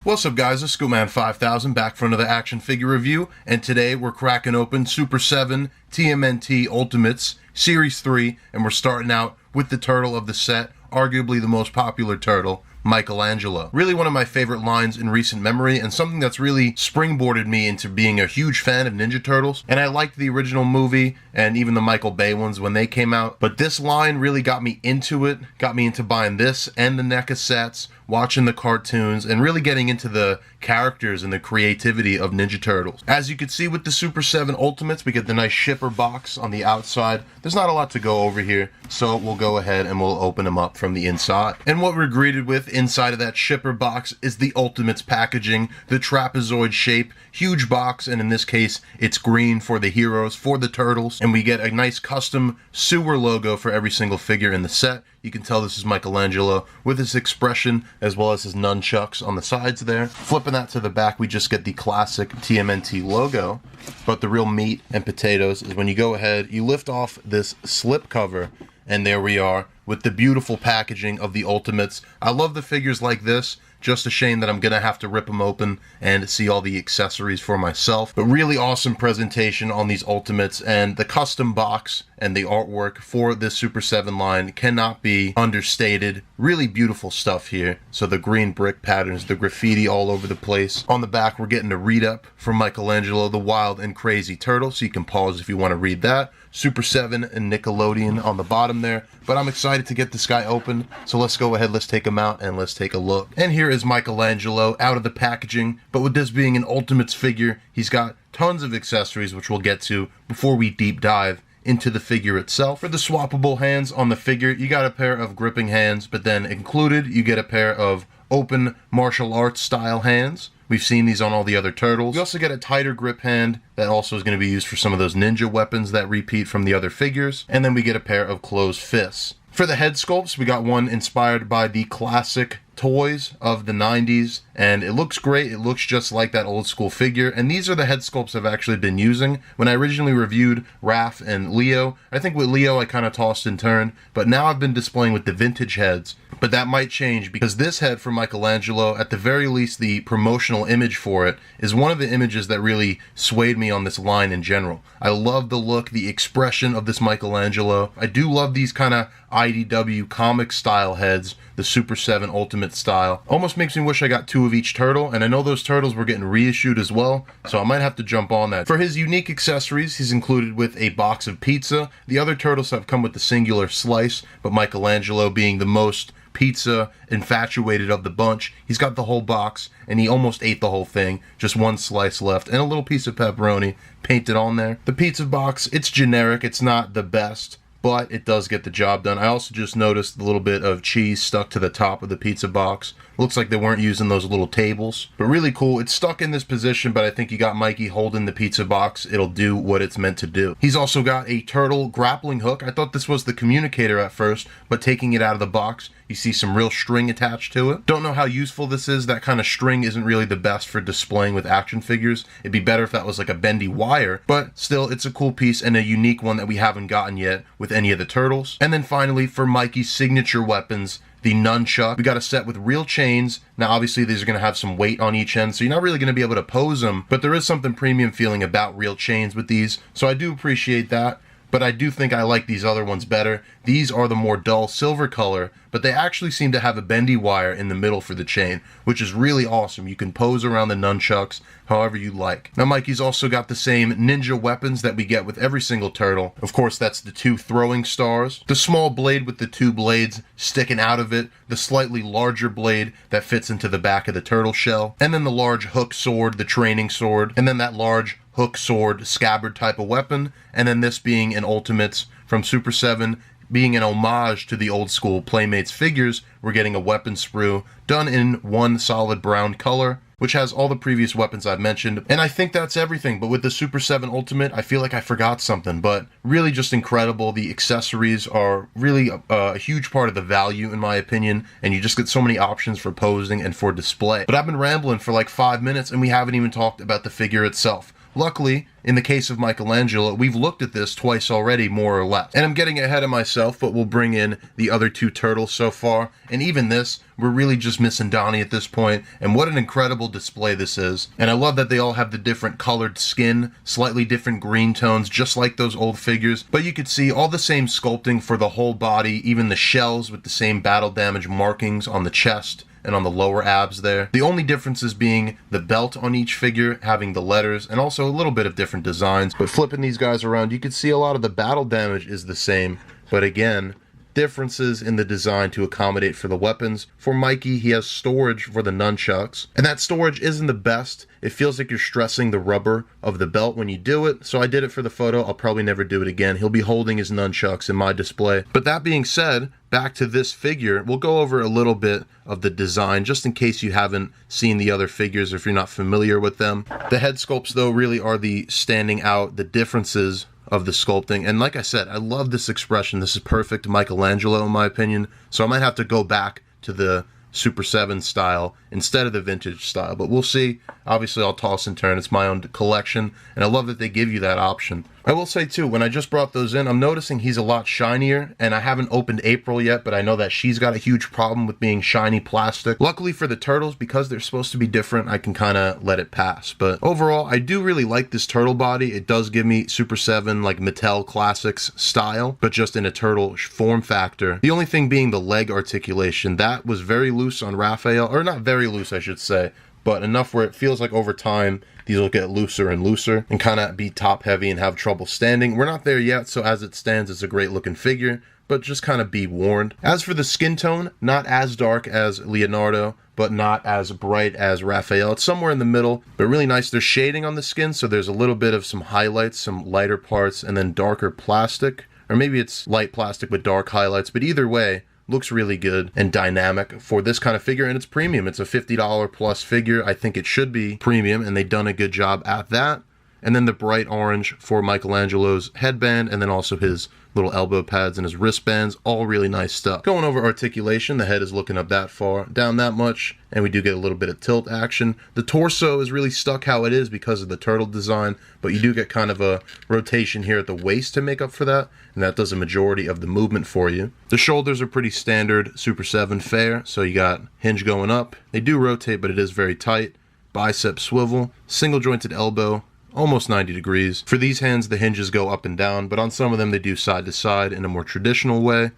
What's up guys, it's Scootman 5000 back for another action figure review, and today we're cracking open Super7 TMNT Ultimates Series 3, and we're starting out with the turtle of the set, arguably the most popular turtle, Michelangelo. Really one of my favorite lines in recent memory, and something that's really springboarded me into being a huge fan of Ninja Turtles. And I liked the original movie and even the Michael Bay ones when they came out, but this line really got me into it, got me into buying this and the NECA sets, watching the cartoons, and really getting into the characters and the creativity of Ninja Turtles. As you can see with the Super7 Ultimates, we get the nice shipper box on the outside. There's not a lot to go over here, so we'll go ahead and we'll open them up from the inside. And what we're greeted with inside of that shipper box is the Ultimates packaging, the trapezoid shape, huge box, and in this case, it's green for the heroes, for the turtles, and we get a nice custom sewer logo for every single figure in the set. You can tell this is Michelangelo with his expression as well as his nunchucks on the sides there. Flipping that to the back, we just get the classic TMNT logo, but the real meat and potatoes is when you go ahead, you lift off this slip cover, and there we are with the beautiful packaging of the Ultimates. I love the figures like this. Just a shame that I'm gonna have to rip them open and see all the accessories for myself. But really awesome presentation on these Ultimates, and the custom box and the artwork for this Super7 line cannot be understated. Really beautiful stuff here. So the green brick patterns, the graffiti all over the place. On the back, we're getting a read-up from Michelangelo, the Wild and Crazy Turtle, so you can pause if you want to read that. Super7 and Nickelodeon on the bottom there. But I'm excited to get this guy open, so let's go ahead, let's take him out, and let's take a look. And here is Michelangelo out of the packaging, but with this being an Ultimates figure, he's got tons of accessories, which we'll get to before we deep dive into the figure itself. For the swappable hands on the figure, you got a pair of gripping hands, but then included, you get a pair of open martial arts style hands. We've seen these on all the other turtles. You also get a tighter grip hand that also is going to be used for some of those ninja weapons that repeat from the other figures. And then we get a pair of closed fists. For the head sculpts, we got one inspired by the classic toys of the 90s, and it looks great. It looks just like that old school figure, and these are the head sculpts I've actually been using. When I originally reviewed Raph and Leo, I think with Leo I kind of tossed and turned, but now I've been displaying with the vintage heads. But that might change, because this head for Michelangelo, at the very least the promotional image for it, is one of the images that really swayed me on this line in general. I love the look, the expression of this Michelangelo. I do love these kind of IDW comic style heads, the Super7 Ultimate style. Almost makes me wish I got two of each turtle, and I know those turtles were getting reissued as well, so I might have to jump on that. For his unique accessories, he's included with a box of pizza. The other turtles have come with the singular slice, but Michelangelo being the most pizza infatuated of the bunch, he's got the whole box, and he almost ate the whole thing. Just one slice left, and a little piece of pepperoni painted on there. The pizza box, it's generic, it's not the best, but it does get the job done. I also just noticed a little bit of cheese stuck to the top of the pizza box. Looks like they weren't using those little tables, but really cool. It's stuck in this position, but I think you got Mikey holding the pizza box. It'll do what it's meant to do. He's also got a turtle grappling hook. I thought this was the communicator at first, but taking it out of the box, you see some real string attached to it. Don't know how useful this is. That kind of string isn't really the best for displaying with action figures. It'd be better if that was like a bendy wire, but still, it's a cool piece and a unique one that we haven't gotten yet with any of the turtles. And then finally, for Mikey's signature weapons, the nunchuck. We got a set with real chains. Now obviously these are going to have some weight on each end, so you're not really going to be able to pose them, but there is something premium feeling about real chains with these, so I do appreciate that. But I do think I like these other ones better. These are the more dull silver color, but they actually seem to have a bendy wire in the middle for the chain, which is really awesome. You can pose around the nunchucks however you like. Now Mikey's also got the same ninja weapons that we get with every single turtle. Of course, that's the two throwing stars, the small blade with the two blades sticking out of it, the slightly larger blade that fits into the back of the turtle shell, and then the large hook sword, the training sword, and then that large hook sword scabbard type of weapon, and then this being an Ultimates from Super7, being an homage to the old school Playmates figures. We're getting a weapon sprue done in one solid brown color, which has all the previous weapons I've mentioned. And I think that's everything. But with the Super7 Ultimate, I feel like I forgot something, but really just incredible. The accessories are really a huge part of the value, in my opinion, and you just get so many options for posing and for display. But I've been rambling for like 5 minutes, and we haven't even talked about the figure itself. Luckily, in the case of Michelangelo, we've looked at this twice already, more or less. And I'm getting ahead of myself, but we'll bring in the other two turtles so far. And even this, we're really just missing Donnie at this point. And what an incredible display this is. And I love that they all have the different colored skin, slightly different green tones, just like those old figures. But you could see all the same sculpting for the whole body, even the shells with the same battle damage markings on the chest and on the lower abs there. The only differences being the belt on each figure having the letters, and also a little bit of different designs. But flipping these guys around, you can see a lot of the battle damage is the same, but again, differences in the design to accommodate for the weapons. For Mikey, he has storage for the nunchucks, and that storage isn't the best. It feels like you're stressing the rubber of the belt when you do it, so I did it for the photo. I'll probably never do it again. He'll be holding his nunchucks in my display. But that being said, back to this figure, we'll go over a little bit of the design, just in case you haven't seen the other figures, if you're not familiar with them. The head sculpts, though, really are the standing out, the differences of the sculpting. And like I said, I love this expression. This is perfect Michelangelo in my opinion, so I might have to go back to the Super 7 style instead of the vintage style, but we'll see. Obviously I'll toss and turn, it's my own collection, and I love that they give you that option. I will say too, when I just brought those in, I'm noticing he's a lot shinier, and I haven't opened April yet, but I know that she's got a huge problem with being shiny plastic. Luckily for the turtles, because they're supposed to be different, I can kind of let it pass. But overall, I do really like this turtle body. It does give me Super 7, like Mattel Classics style, but just in a turtle form factor. The only thing being the leg articulation. That was very loose on Raphael, or not very loose I should say, but enough where it feels like over time these will get looser and looser and kind of be top heavy and have trouble standing. We're not there yet, so as it stands, it's a great looking figure, but just kind of be warned. As for the skin tone, not as dark as Leonardo, but not as bright as Raphael. It's somewhere in the middle, but really nice. There's shading on the skin, so there's a little bit of some highlights, some lighter parts, and then darker plastic. Or maybe it's light plastic with dark highlights, but either way, looks really good and dynamic for this kind of figure, and it's premium. It's a $50 plus figure. I think it should be premium, and they've done a good job at that. And then the bright orange for Michelangelo's headband, and then also his little elbow pads and his wristbands, all really nice stuff. Going over articulation, the head is looking up that far, down that much, and we do get a little bit of tilt action. The torso is really stuck how it is because of the turtle design, but you do get kind of a rotation here at the waist to make up for that, and that does a majority of the movement for you. The shoulders are pretty standard Super 7 fare, so you got hinge going up. They do rotate, but it is very tight. Bicep swivel, single jointed elbow, almost 90 degrees. For these hands, the hinges go up and down, but on some of them they do side to side in a more traditional way.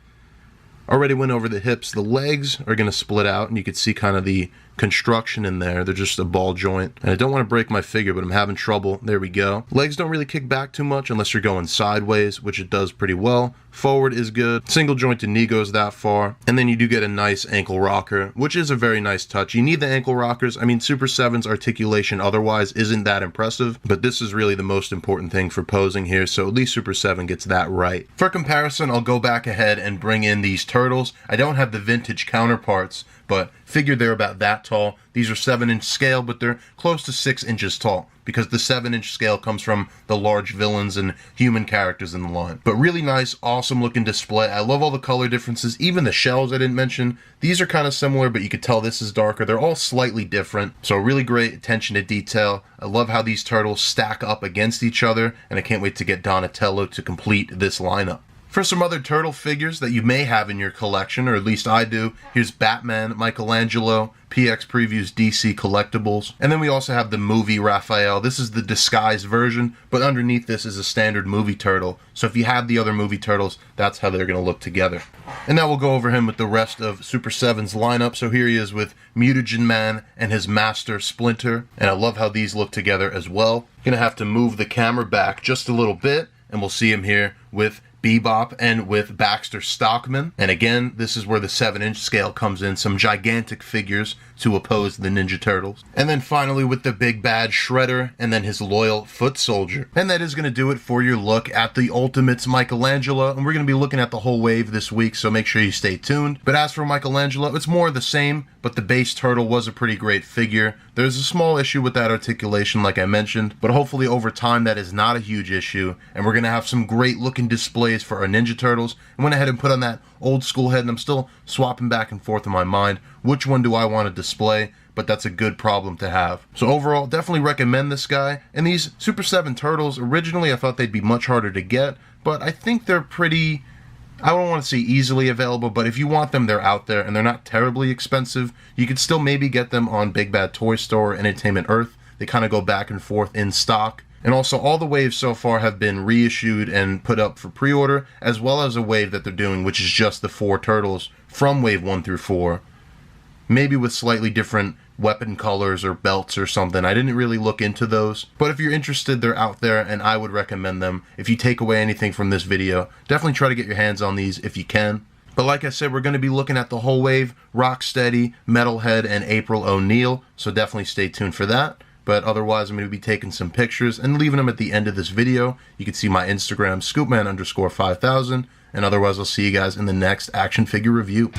Already went over the hips. The legs are going to split out, and you can see kind of the construction in there. They're just a ball joint. And I don't want to break my figure, but I'm having trouble. There we go. Legs don't really kick back too much unless you're going sideways, which it does pretty well. Forward is good. Single jointed knee goes that far. And then you do get a nice ankle rocker, which is a very nice touch. You need the ankle rockers. I mean, Super 7's articulation otherwise isn't that impressive, but this is really the most important thing for posing here, so at least Super 7 gets that right. For comparison, I'll go back ahead and bring in these turtles. I don't have the vintage counterparts, but figure they're about that tall. These are 7-inch scale, but they're close to 6 inches tall, because the 7-inch scale comes from the large villains and human characters in the line. But really nice, awesome looking display. I love all the color differences, even the shells I didn't mention. These are kind of similar, but you could tell this is darker. They're all slightly different, so really great attention to detail. I love how these turtles stack up against each other, and I can't wait to get Donatello to complete this lineup. For some other turtle figures that you may have in your collection, or at least I do, here's Batman, Michelangelo, PX Previews DC Collectibles. And then we also have the movie Raphael. This is the disguised version, but underneath this is a standard movie turtle. So if you have the other movie turtles, that's how they're going to look together. And now we'll go over him with the rest of Super 7's lineup. So here he is with Mutagen Man and his master Splinter. And I love how these look together as well. Going to have to move the camera back just a little bit, and we'll see him here with Bebop and with Baxter Stockman. And again, this is where the 7-inch scale comes in, some gigantic figures to oppose the Ninja Turtles. And then finally with the big bad Shredder and then his loyal foot soldier. And that is going to do it for your look at the Ultimates Michelangelo, and we're going to be looking at the whole wave this week, so make sure you stay tuned. But as for Michelangelo, it's more of the same, but the base turtle was a pretty great figure. There's a small issue with that articulation like I mentioned, but hopefully over time that is not a huge issue, and we're going to have some great looking displays for our Ninja Turtles. I went ahead and put on that old school head, and I'm still swapping back and forth in my mind which one do I want to display, but that's a good problem to have. So overall, definitely recommend this guy. And these Super 7 turtles, originally I thought they'd be much harder to get, but I think they're pretty, I don't want to say easily available, but if you want them, they're out there, and they're not terribly expensive. You could still maybe get them on Big Bad Toy Store or Entertainment Earth. They kind of go back and forth in stock. And also, all the waves so far have been reissued and put up for pre-order, as well as a wave that they're doing, which is just the 4 turtles from wave 1 through 4. Maybe with slightly different weapon colors or belts or something. I didn't really look into those. But if you're interested, they're out there, and I would recommend them. If you take away anything from this video, definitely try to get your hands on these if you can. But like I said, we're going to be looking at the whole wave, Rocksteady, Metalhead, and April O'Neil. So definitely stay tuned for that. But otherwise, I'm going to be taking some pictures and leaving them at the end of this video. You can see my Instagram, scoopman_5000. And otherwise, I'll see you guys in the next action figure review.